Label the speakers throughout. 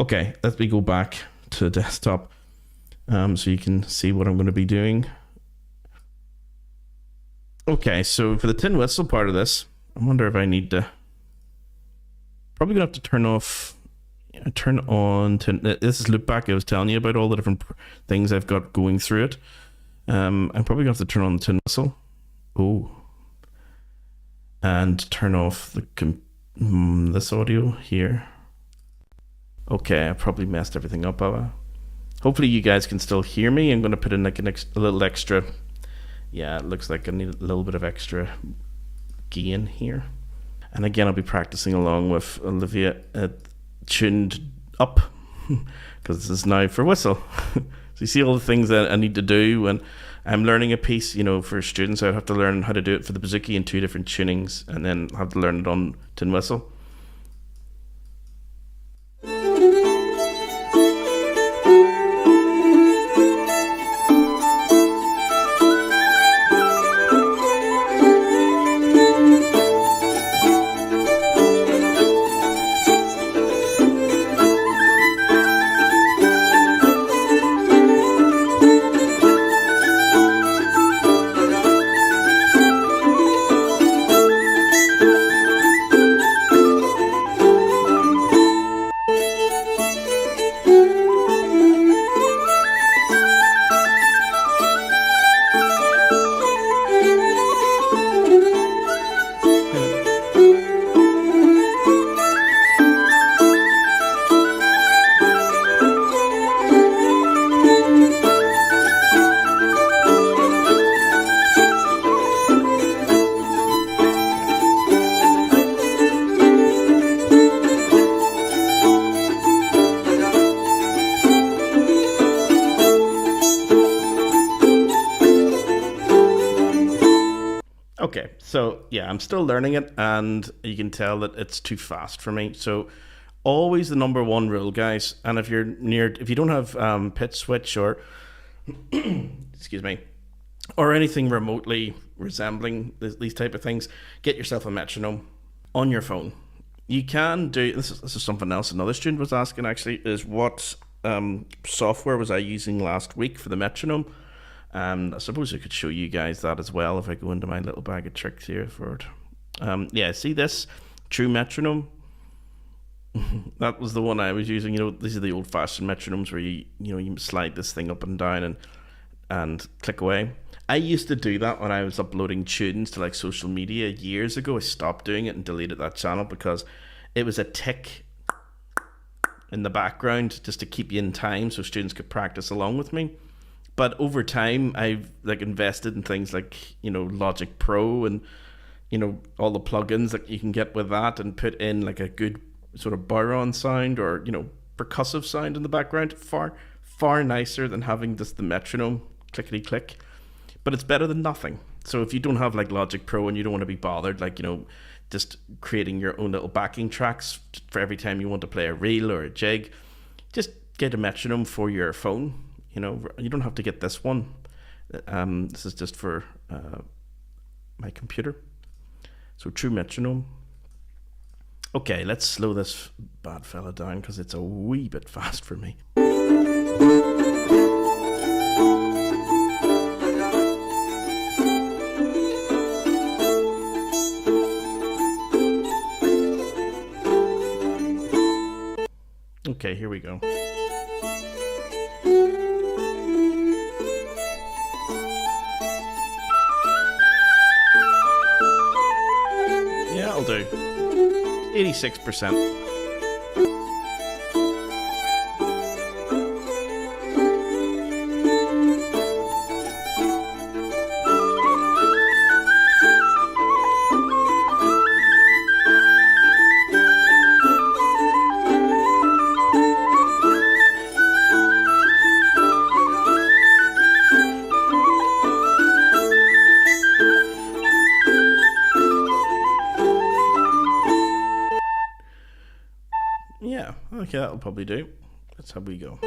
Speaker 1: Okay, let me go back to desktop so you can see what I'm going to be doing. Okay, so for the tin whistle part of this, I wonder if I need to... Probably going to have to turn on... This is loopback. I was telling you about all the different things I've got going through it. I'm probably going to have to turn on the tin whistle. Oh. And turn off the this audio here. Okay, I probably messed everything up, have I? Hopefully you guys can still hear me. I'm going to put in like a little extra... Yeah, it looks like I need a little bit of extra gain here. And again, I'll be practicing along with Olivia tuned up because this is now for whistle. So you see all the things that I need to do when I'm learning a piece, you know, for students. I'd have to learn how to do it for the bouzouki in 2 different tunings and then have to learn it on tin whistle. Okay, so yeah, I'm still learning it, and you can tell that it's too fast for me. So always the number one rule, guys. And if you don't have pitch switch or excuse me, or anything remotely resembling these type of things, get yourself a metronome on your phone. You can do this is something else another student was asking actually, is what software was I using last week for the metronome. I suppose I could show you guys that as well if I go into my little bag of tricks here for it. Yeah, see this true metronome? That was the one I was using. You know, these are the old-fashioned metronomes where you slide this thing up and down and click away. I used to do that when I was uploading tunes to like social media years ago. I stopped doing it and deleted that channel because it was a tick in the background just to keep you in time so students could practice along with me. But over time, I've like invested in things like, Logic Pro and, all the plugins that you can get with that and put in like a good sort of bodhrán sound or, percussive sound in the background. Far nicer than having just the metronome clickety click. But it's better than nothing. So if you don't have like Logic Pro and you don't want to be bothered, like, just creating your own little backing tracks for every time you want to play a reel or a jig, just get a metronome for your phone. You don't have to get this one. This is just for my computer. So true metronome. Okay, let's slow this bad fella down because it's a wee bit fast for me. Okay, here we go. Yeah, I'll do. 86%. Yeah, okay, that'll probably do. That's how we go.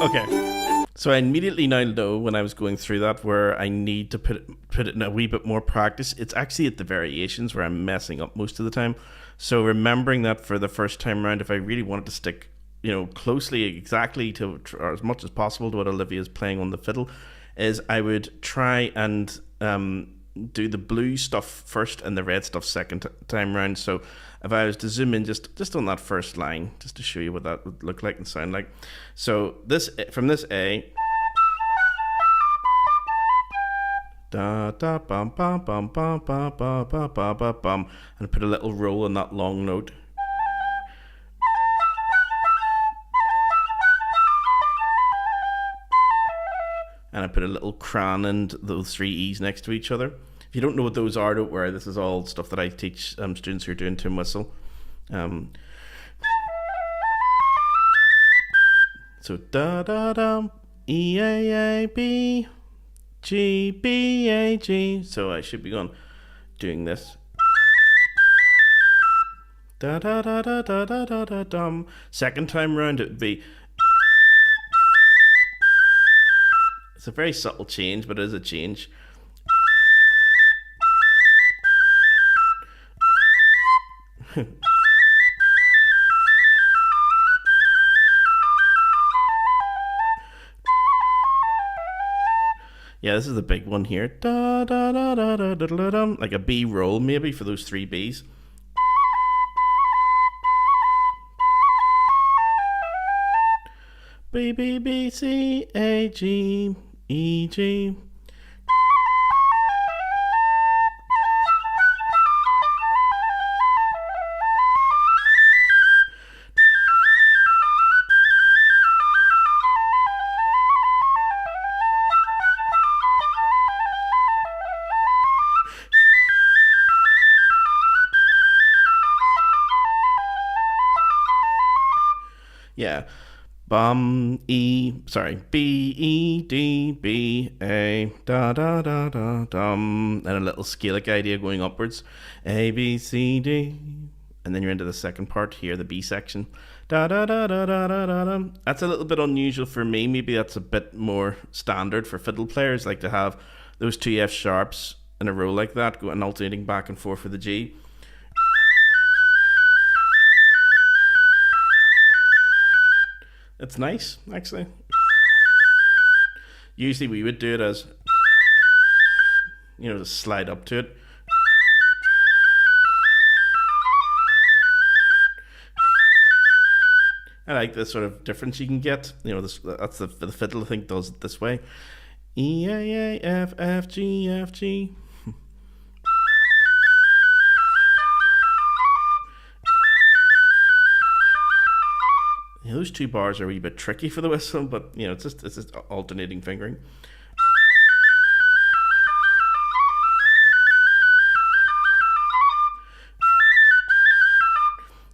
Speaker 1: Okay. So I immediately now know when I was going through that where I need to put it in a wee bit more practice. It's actually at the variations where I'm messing up most of the time. So remembering that for the first time around, if I really wanted to stick, closely exactly to or as much as possible to what Olivia's playing on the fiddle, is I would try and do the blue stuff first and the red stuff second time round. So if I was to zoom in just on that first line, just to show you what that would look like and sound like. So this from this A, da da bum bum bum bum bum bum bum bum bum bum, and put a little roll on that long note. And I put a little cran and those three E's next to each other. If you don't know what those are, don't worry. This is all stuff that I teach students who are doing tin whistle. So da da da, E A A B G B A G. So I should be doing this. Da da da da da da da da dum. Second time round, it would be. It's a very subtle change, but it is a change. Yeah, this is the big one here. Da da da da da da da da. Like a B roll, maybe for those three B's. B B B C A G E G. Yeah. B E D B A da da da da dum, and a little scalic idea going upwards. A B C D, and then you're into the second part here, the B section. Da da da da da da da. That's a little bit unusual for me. Maybe that's a bit more standard for fiddle players, like to have those two F sharps in a row like that, going alternating back and forth for the G. It's nice, actually. Usually we would do it as, to slide up to it. I like this sort of difference you can get. That's the fiddle, I think, does it this way. E, A, F, F, G, F, G. Those two bars are a wee bit tricky for the whistle, but it's just alternating fingering.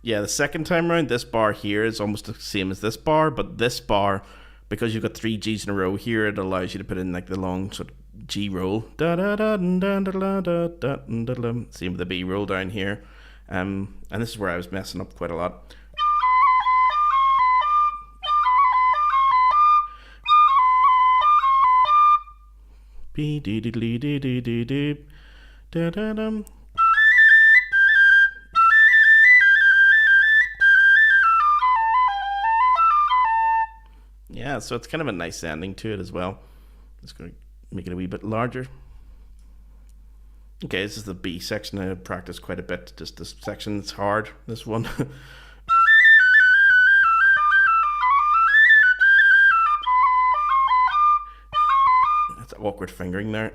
Speaker 1: Yeah, the second time round, this bar here is almost the same as this bar, but this bar, because you've got three G's in a row here, it allows you to put in like the long sort of G roll. Da da da da da da da da da. Same with the B roll down here, and this is where I was messing up quite a lot. B dee dee dee dee dee dee dee da da dum. Yeah, so it's kind of a nice ending to it as well. Just going to make it a wee bit larger. Okay, this is the B section. I practiced quite a bit. Just this section, it's hard. This one. That's awkward fingering there.